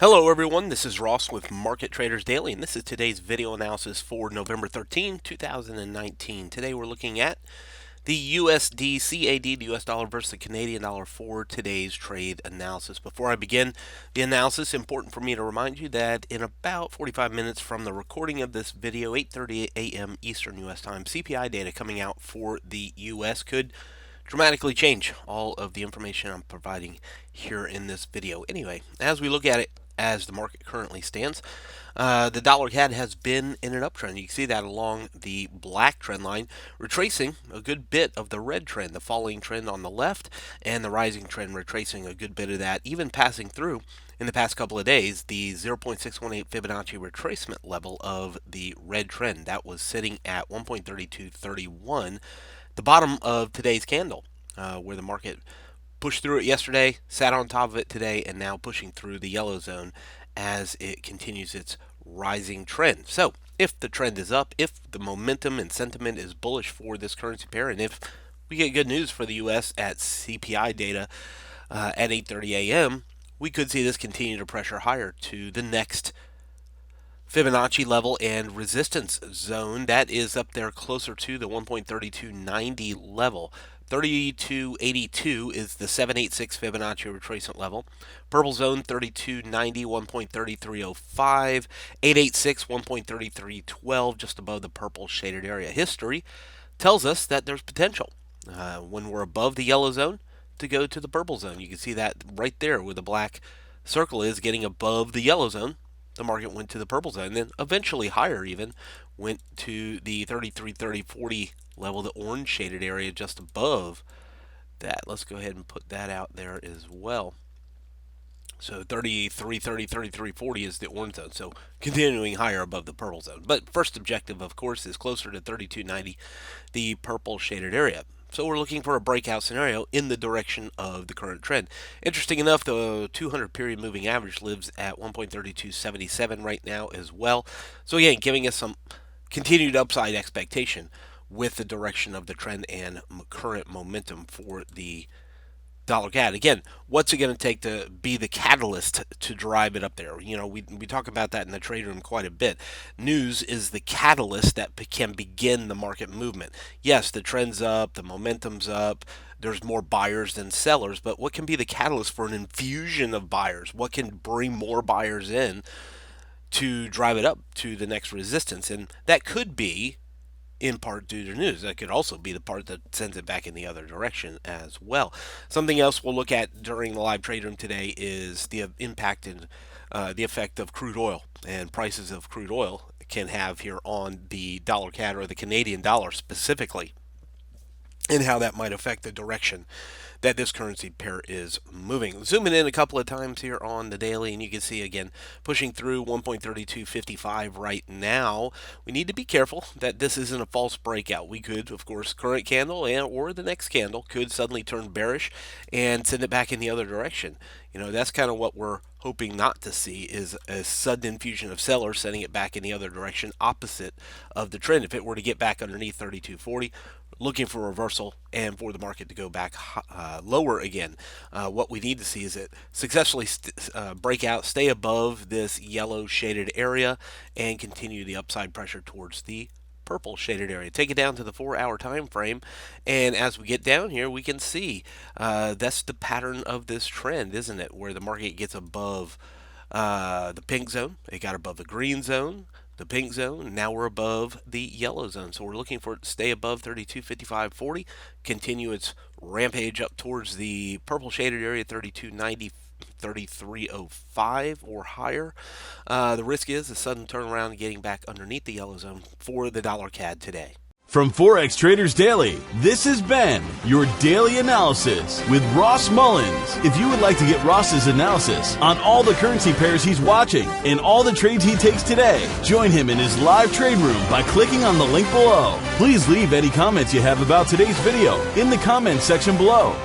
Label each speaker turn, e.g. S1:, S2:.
S1: Hello everyone, this is Ross with Market Traders Daily, and this is today's video analysis for November 13, 2019. Today we're looking at the USDCAD, the US dollar versus the Canadian dollar for today's trade analysis. Before I begin the analysis, important for me to remind you that in about 45 minutes from the recording of this video, 8:30 a.m. Eastern US time, CPI data coming out for the US could dramatically change all of the information I'm providing here in this video. Anyway, as we look at it, as the market currently stands, the dollar CAD has been in an uptrend. You can see that along the black trend line, retracing a good bit of the red trend, the falling trend on the left, and the rising trend retracing a good bit of that, even passing through in the past couple of days the 0.618 Fibonacci retracement level of the red trend. That was sitting at 1.3231, the bottom of today's candle, where the market pushed through it yesterday, sat on top of it today, and now pushing through the yellow zone as it continues its rising trend. So if the trend is up, if the momentum and sentiment is bullish for this currency pair, and if we get good news for the U.S. at CPI data at 8:30 a.m., we could see this continue to pressure higher to the next Fibonacci level and resistance zone. That is up there closer to the 1.3290 level. 3282 is the 786 Fibonacci retracement level. Purple zone 3290, 1.3305. 886, 1.3312, just above the purple shaded area. History tells us that there's potential when we're above the yellow zone to go to the purple zone. You can see that right there where the black circle is, getting above the yellow zone. The market went to the purple zone, then eventually higher even, went to the 33, 30, 40 level, the orange shaded area just above that. Let's go ahead and put that out there as well. So 33, 30, 33, 40 is the orange zone. So continuing higher above the purple zone. But first objective, of course, is closer to 3290, the purple shaded area. So we're looking for a breakout scenario in the direction of the current trend. Interesting enough, the 200 period moving average lives at 1.3277 right now as well. So again, giving us some continued upside expectation with the direction of the trend and current momentum for the dollar CAD. Again, what's it going to take to be the catalyst to drive it up there? You know, we talk about that in the trade room quite a bit. News is the catalyst that can begin the market movement. Yes, the trend's up, the momentum's up, there's more buyers than sellers, but what can be the catalyst for an infusion of buyers? What can bring more buyers in to drive it up to the next resistance? And that could be in part due to news. That could also be the part that sends it back in the other direction as well. Something else we'll look at during the live trade room today is the impact and the effect of crude oil and prices of crude oil can have here on the dollar CAD, or the Canadian dollar specifically, and how that might affect the direction that this currency pair is moving. Zooming in a couple of times here on the daily, and you can see again pushing through 1.3255 right now. We need to be careful that this isn't a false breakout. We could, of course, current candle or the next candle could suddenly turn bearish and send it back in the other direction. You know, that's kind of what we're hoping not to see, is a sudden infusion of sellers sending it back in the other direction, opposite of the trend. If it were to get back underneath 3240, looking for a reversal and for the market to go back lower again. What we need to see is it successfully break out, stay above this yellow shaded area, and continue the upside pressure towards the purple shaded area. Take it down to the 4-hour time frame, and as we get down here, we can see that's the pattern of this trend, isn't it? Where the market gets above the pink zone, it got above the green zone, the pink zone, and now we're above the yellow zone. So we're looking for it to stay above 32.55.40, continue its rampage up towards the purple shaded area, 32.90, 33.05 or higher. The risk is a sudden turnaround, getting back underneath the yellow zone for the dollar CAD today.
S2: From Forex Traders Daily, this has been your daily analysis with Ross Mullins. If you would like to get Ross's analysis on all the currency pairs he's watching and all the trades he takes today, join him in his live trade room by clicking on the link below. Please leave any comments you have about today's video in the comments section below.